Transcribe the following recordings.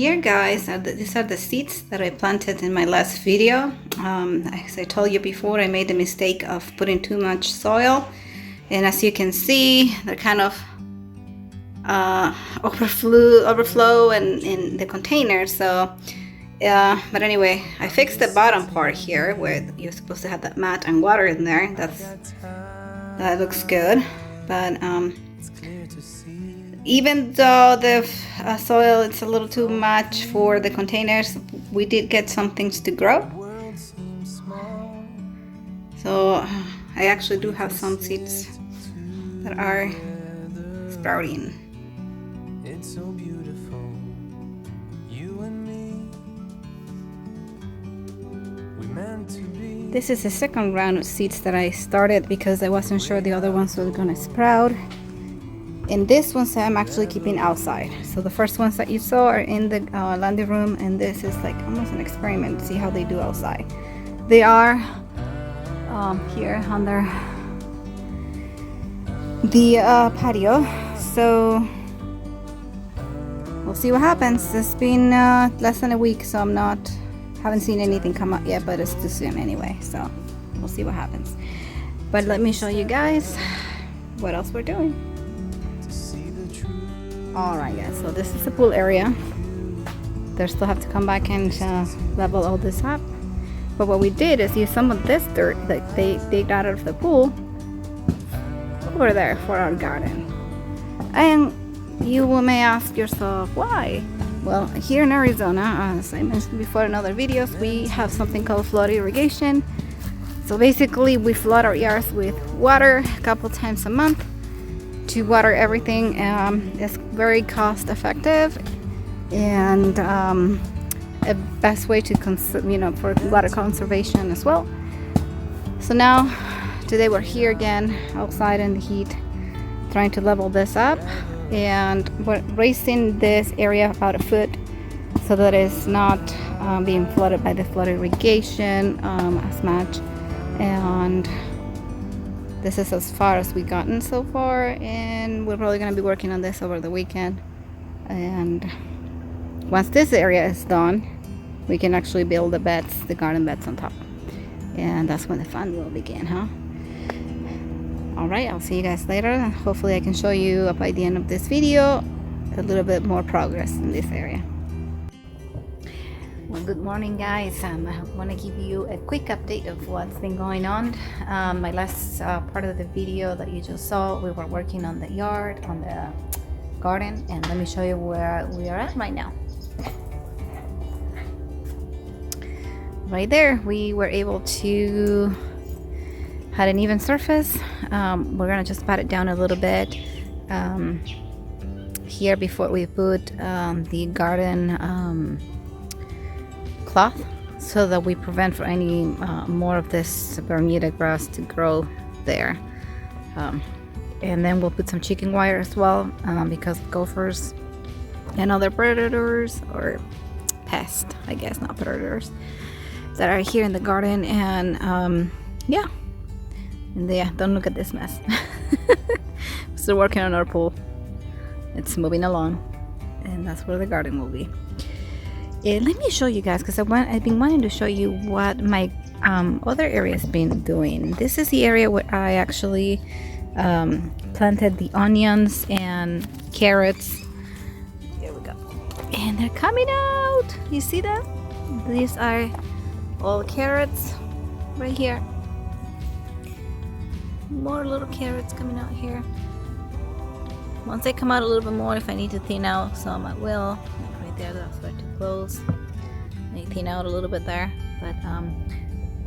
here, guys, these are the seeds that I planted in my last video. As I told you before, I made the mistake of putting too much soil, and as you can see, they're kind of overflow in the container. So but anyway, I fixed the bottom part here where you're supposed to have that mat and water in there. That looks good. But even though the soil it's a little too much for the containers, we did get some things to grow. So I actually do have some seeds that are sprouting. It's so beautiful, you and me. We meant to be. This is the second round of seeds that I started because I wasn't sure the other ones were gonna sprout. And this ones I'm actually keeping outside. So the first ones that you saw are in the laundry room, and this is like almost an experiment to see how they do outside. They are here under the patio. So we'll see what happens. It's been less than a week, so haven't seen anything come up yet, but it's too soon anyway, so we'll see what happens. But let me show you guys what else we're doing. Alright guys, so this is the pool area. They still have to come back and level all this up. But what we did is use some of this dirt that they digged out of the pool over there for our garden. And you may ask yourself why. Well, here in Arizona, as I mentioned before in other videos, we have something called flood irrigation. So basically we flood our yards with water a couple times a month to water everything. It's very cost effective and a best way to for water conservation as well. So now today we're here again outside in the heat trying to level this up, and we're raising this area about a foot so that it's not being flooded by the flood irrigation as much. And this is as far as we've gotten so far, and we're probably going to be working on this over the weekend. And once this area is done, we can actually build the garden beds on top, and that's when the fun will begin, huh? Alright, I'll see you guys later. Hopefully I can show you by the end of this video a little bit more progress in this area. Well, good morning guys. I want to give you a quick update of what's been going on. My last part of the video that you just saw, we were working on the yard, on the garden, and let me show you where we are at right now. Right there, we were able to had an even surface. We're gonna just pat it down a little bit here before we put the garden cloth, so that we prevent for any more of this Bermuda grass to grow there. And then we'll put some chicken wire as well, because gophers and other predators, or pests, I guess, not predators, that are here in the garden. And yeah, don't look at this mess. Still working on our pool. It's moving along, and that's where the garden will be. Let me show you guys, because I've been wanting to show you what my other area has been doing. This is the area where I actually planted the onions and carrots. Here we go, and they're coming out. You see that? These are all carrots right here. More little carrots coming out here. Once they come out a little bit more, if I need to thin out some, I will. Right there, they'll start to close. I thin out a little bit there, but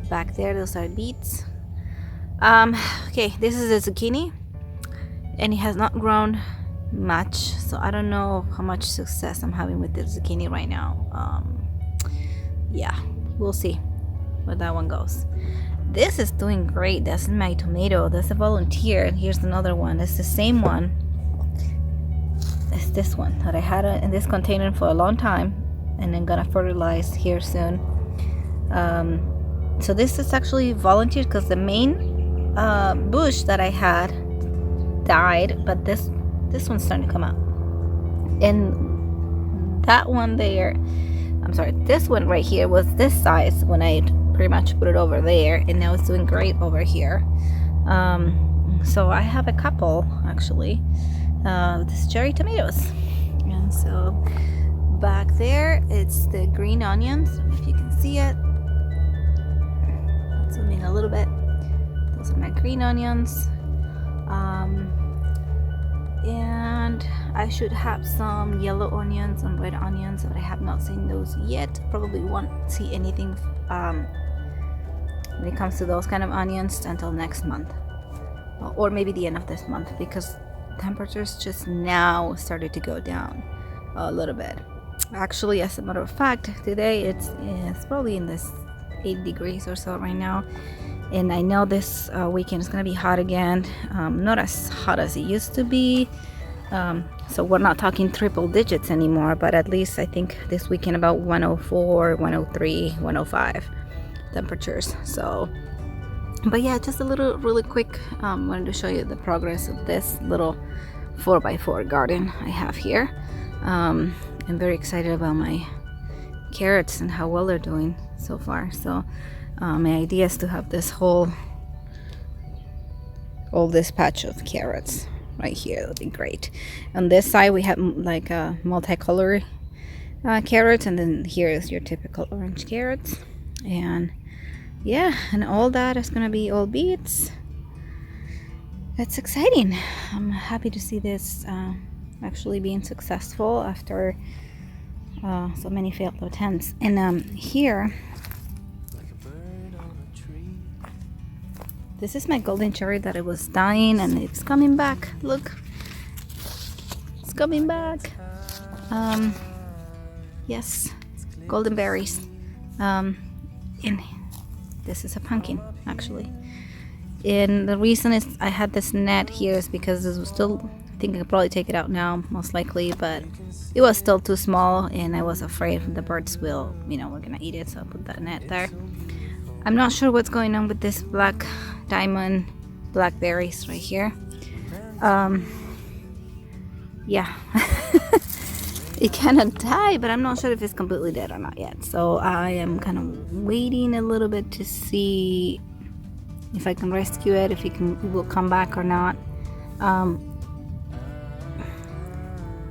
back there those are beets. Okay, this is a zucchini, and it has not grown much, so I don't know how much success I'm having with the zucchini right now. Yeah, we'll see where that one goes. This is doing great. That's my tomato. That's a volunteer. And here's another one. It's the same one as this one that I had in this container for a long time, and I'm gonna fertilize here soon. So this is actually volunteered because the main bush that I had died, but this one's starting to come out. And that one there, I'm sorry, this one right here was this size when I pretty much put it over there, and now it's doing great over here. So I have a couple actually, this cherry tomatoes, and so back there it's the green onions. If you can see it, I'll zoom in a little bit. Those are my green onions. And I should have some yellow onions and red onions, but I have not seen those yet. Probably won't see anything when it comes to those kind of onions until next month, or maybe the end of this month, because temperatures just now started to go down a little bit. Actually, as a matter of fact, today it's probably in this 8 degrees or so right now. And I know this weekend is going to be hot again, not as hot as it used to be. So we're not talking triple digits anymore, but at least I think this weekend about 104, 103, 105 temperatures. So, but yeah, just a little really quick, wanted to show you the progress of this little 4x4 garden I have here. I'm very excited about my carrots and how well they're doing so far. So my idea is to have this all this patch of carrots right here. That'll be great. On this side we have like a multicolored carrots, and then here is your typical orange carrots. And yeah, and all that is gonna be all beets. It's exciting. I'm happy to see this actually being successful after so many failed attempts. And here, this is my golden cherry that it was dying, and it's coming back. Look, it's coming back. Yes, golden berries. And this is a pumpkin actually. And the reason is I had this net here is because this was still, I think I could probably take it out now most likely, but it was still too small and I was afraid the birds will, we're gonna eat it, so I put that net there. I'm not sure what's going on with this black diamond blackberries right here. Yeah. It kind of died, but I'm not sure if it's completely dead or not yet. So I am kind of waiting a little bit to see if I can rescue it, if it will come back or not.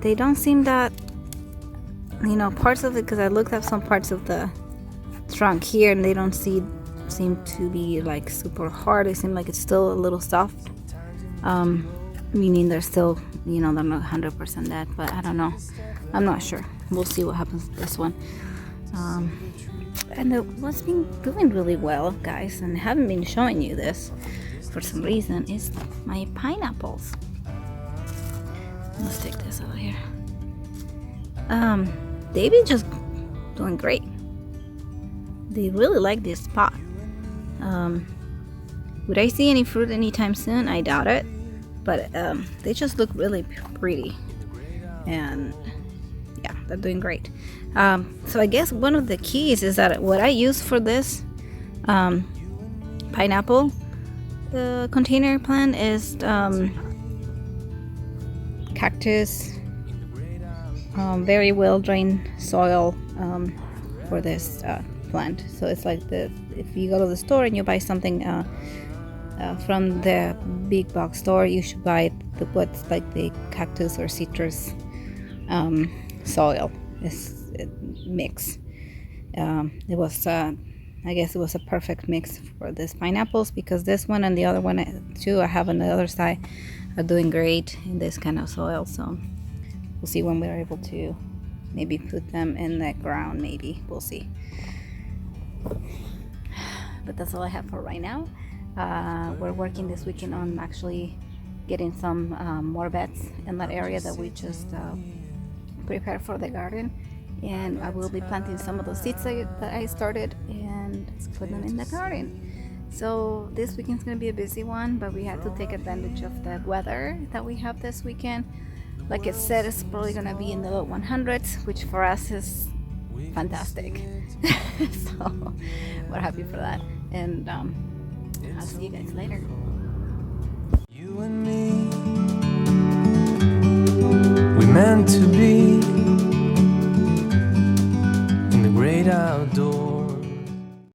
They don't seem that, parts of it, because I looked at some parts of the trunk here and they don't seem to be like super hard. It seems like it's still a little soft, meaning they're still, they're not 100% dead, but I don't know. I'm not sure. We'll see what happens with this one. And what's been doing really well, guys, and I haven't been showing you this for some reason, is my pineapples. Let's take this over here. They've been just doing great. They really like this spot. Would I see any fruit anytime soon? I doubt it, but they just look really pretty, and yeah, they're doing great. So I guess one of the keys is that what I use for this pineapple container plant is cactus, very well drained soil for this plant. So it's like if you go to the store and you buy something from the big box store, you should buy what's like the cactus or citrus soil mix. It was I guess it was a perfect mix for this pineapples, because this one and the other one too I have on the other side are doing great in this kind of soil. So we'll see when we're able to maybe put them in the ground. Maybe we'll see. But that's all I have for right now. We're working this weekend on actually getting some more beds in that area that we just prepared for the garden, and I will be planting some of those seeds that I started and put them in the garden. So this weekend's gonna be a busy one, but we had to take advantage of the weather that we have this weekend. Like I said, it's probably gonna be in the low 100s, which for us is fantastic. So we're happy for that, and I'll see you guys later. You and me, we meant to be outdoors.